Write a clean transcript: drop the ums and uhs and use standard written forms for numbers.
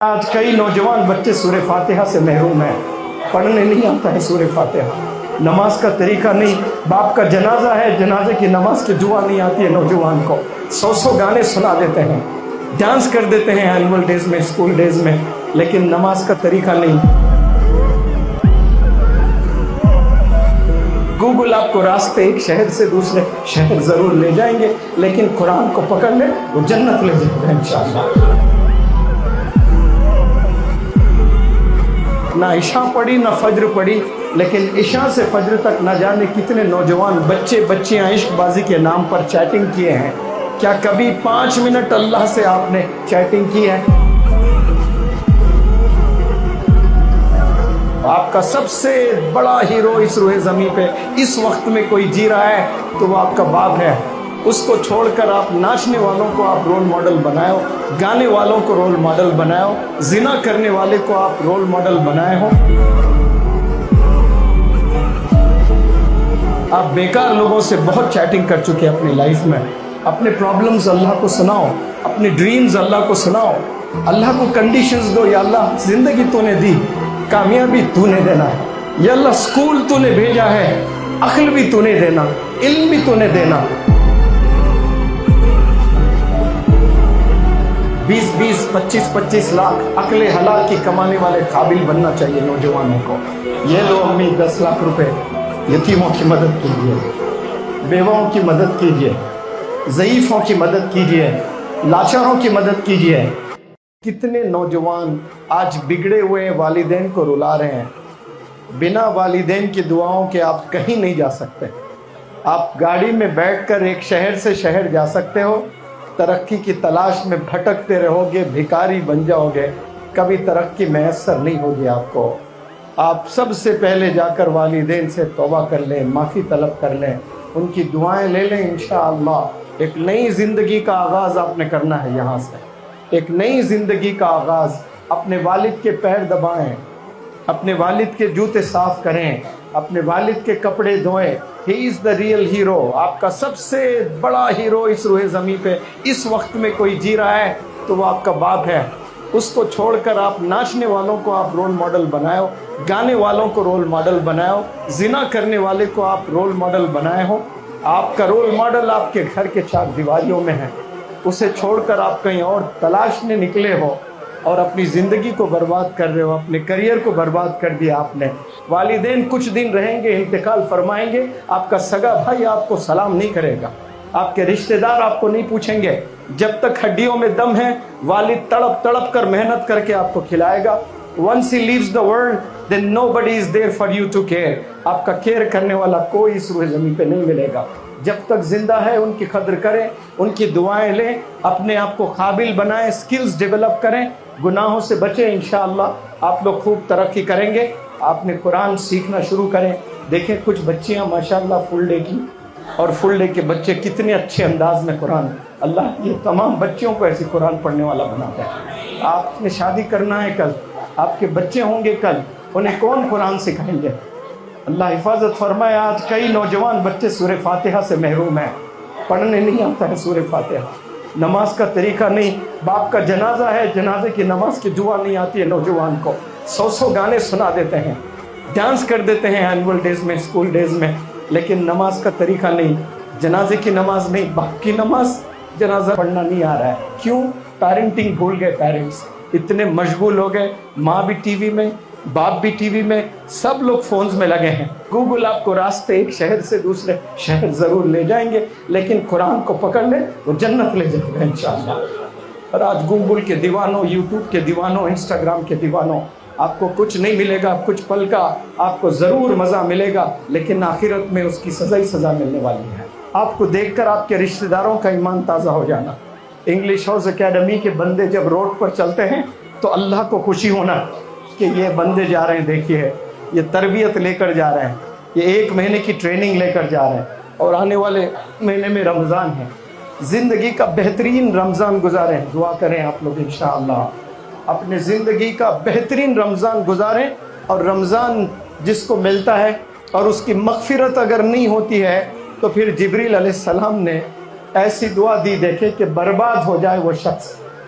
آج کئی نوجوان بچے سورہ فاتحہ سے محروم ہیں، پڑھنے نہیں آتا ہے سورہ فاتحہ، نماز کا طریقہ نہیں، باپ کا جنازہ ہے، جنازے کی نماز کی دعا نہیں آتی ہے نوجوان کو، 100 گانے سنا دیتے ہیں، ڈانس کر دیتے ہیں اینول ڈیز میں، اسکول ڈیز میں، لیکن نماز کا طریقہ نہیں۔ گوگل آپ کو راستے ایک شہر سے دوسرے شہر ضرور لے جائیں گے، لیکن قرآن کو پکڑ لیں وہ جنت لے جائے گا انشاءاللہ۔ نہ عشاء پڑھی نہ فجر پڑھی، لیکن عشاء سے فجر تک نہ جانے کتنے نوجوان بچے بچیاں عشق بازی کے نام پر چیٹنگ کیے ہیں۔ کیا کبھی 5 منٹ اللہ سے آپ نے چیٹنگ کی ہے؟ آپ کا سب سے بڑا ہیرو اس روئے زمین پہ اس وقت میں کوئی جی رہا ہے تو وہ آپ کا باپ ہے۔ اس کو چھوڑ کر آپ ناچنے والوں کو آپ رول ماڈل بنائے ہو، گانے والوں کو رول ماڈل بنائے ہو، زنا کرنے والے کو آپ رول ماڈل بنائے ہو۔ آپ بیکار لوگوں سے بہت چیٹنگ کر چکے اپنی لائف میں۔ اپنے پرابلمز اللہ کو سناؤ، اپنے ڈریمز اللہ کو سناؤ، اللہ کو کنڈیشنز دو۔ یا اللہ زندگی تو نے دی، کامیابی تو نے دینا ہے، یا اللہ سکول تو نے بھیجا ہے، عقل بھی تو نے دینا، علم بھی تو نے دینا۔ 20 25 لاکھ عقل حلال کی کمانے والے قابل بننا چاہیے نوجوانوں کو۔ یہ لو امی 10 لاکھ روپے، یتیموں کی مدد کیجیے، بیواؤں کی مدد کیجیے، ضعیفوں کی مدد کیجیے، لاچاروں کی مدد کیجیے۔ کتنے نوجوان آج بگڑے ہوئے والدین کو رلا رہے ہیں۔ بنا والدین کی دعاؤں کے آپ کہیں نہیں جا سکتے۔ آپ گاڑی میں بیٹھ کر ایک شہر سے شہر جا سکتے ہو، ترقی کی تلاش میں بھٹکتے رہو گے، بھکاری بن جاؤ گے، کبھی ترقی میسر نہیں ہوگی آپ کو۔ آپ سب سے پہلے جا کر والدین سے توبہ کر لیں، معافی طلب کر لیں، ان کی دعائیں لے لیں۔ انشاءاللہ ایک نئی زندگی کا آغاز آپ نے کرنا ہے، یہاں سے ایک نئی زندگی کا آغاز۔ اپنے والد کے پیر دبائیں، اپنے والد کے جوتے صاف کریں، اپنے والد کے کپڑے دھوئیں۔ ہی از دا ریئل ہیرو۔ آپ کا سب سے بڑا ہیرو اس روئے زمین پہ اس وقت میں کوئی جی رہا ہے تو وہ آپ کا باپ ہے۔ اس کو چھوڑ کر آپ ناچنے والوں کو آپ رول ماڈل بنائے ہو، گانے والوں کو رول ماڈل بنائے ہو، زنا کرنے والے کو آپ رول ماڈل بنائے ہو۔ آپ کا رول ماڈل آپ کے گھر کے 4 دیواریوں میں ہے، اسے چھوڑ کر آپ کہیں اور تلاشنے نکلے ہو اور اپنی زندگی کو برباد کر رہے ہو، اپنے کریئر کو برباد کر دیا آپ نے۔ والدین کچھ دن رہیں گے، انتقال فرمائیں گے، آپ کا سگا بھائی آپ کو سلام نہیں کرے گا، آپ کے رشتہ دار آپ کو نہیں پوچھیں گے۔ جب تک ہڈیوں میں دم ہے، والد تڑپ تڑپ کر محنت کر کے آپ کو کھلائے گا۔ Once he leaves the world, then nobody is there for you to care۔ آپ کا کیئر کرنے والا کوئی اس روئے زمین پہ نہیں ملے گا۔ جب تک زندہ ہے ان کی قدر کریں، ان کی دعائیں لیں، اپنے آپ کو قابل بنائیں، سکلز ڈیولپ کریں، گناہوں سے بچیں۔ انشاءاللہ آپ لوگ خوب ترقی کریں گے۔ آپ نے قرآن سیکھنا شروع کریں۔ دیکھیں کچھ بچیاں ماشاءاللہ فل ڈے کی، اور فل ڈے کے بچے کتنے اچھے انداز میں قرآن۔ اللہ یہ تمام بچیوں کو ایسی قرآن پڑھنے والا بناتا ہے۔ آپ نے شادی کرنا ہے کل، آپ کے بچے ہوں گے کل، انہیں کون قرآن سکھائیں گے؟ اللہ حفاظت فرمائے۔ آج کئی نوجوان بچے سورہ فاتحہ سے محروم ہیں، پڑھنے نہیں آتا ہے سورہ فاتحہ، نماز کا طریقہ نہیں، باپ کا جنازہ ہے، جنازے کی نماز کی دعا نہیں آتی ہے نوجوان کو، 100 گانے سنا دیتے ہیں، ڈانس کر دیتے ہیں اینول ڈیز میں، اسکول ڈیز میں، لیکن نماز کا طریقہ نہیں، جنازے کی نماز نہیں، باپ کی نماز جنازہ پڑھنا نہیں آ رہا ہے۔ کیوں؟ پیرنٹنگ بھول گئے، پیرنٹس اتنے مشغول ہو گئے، ماں بھی ٹی وی میں، باپ بھی ٹی وی میں، سب لوگ فونز میں لگے ہیں۔ گوگل آپ کو راستے ایک شہر سے دوسرے شہر ضرور لے جائیں گے، لیکن قرآن کو پکڑ لیں وہ جنت لے جائے گا انشاءاللہ۔ اور آج گوگل کے دیوانوں، یوٹیوب کے دیوانوں، انسٹاگرام کے دیوانوں، آپ کو کچھ نہیں ملے گا، کچھ پل کا آپ کو ضرور مزہ ملے گا، لیکن آخرت میں اس کی سزا ہی سزا ملنے والی ہے۔ آپ کو دیکھ کر آپ کے رشتہ داروں کا ایمان تازہ ہو جانا۔ انگلش ہاؤس اکیڈمی کے بندے جب روڈ پر چلتے ہیں تو اللہ کو خوشی ہونا کہ یہ بندے جا رہے ہیں، دیکھیے یہ تربیت لے کر جا رہے ہیں، یہ 1 مہینے کی ٹریننگ لے کر جا رہے ہیں، اور آنے والے مہینے میں رمضان ہے۔ زندگی کا بہترین رمضان گزاریں، دعا کریں آپ لوگ انشاءاللہ اپنے زندگی کا بہترین رمضان گزاریں۔ اور رمضان جس کو ملتا ہے اور اس کی مغفرت اگر نہیں ہوتی ہے تو پھر جبریل علیہ السلام نے ایسی دعا دی، دیکھے کہ برباد ہو جائے وہ شخص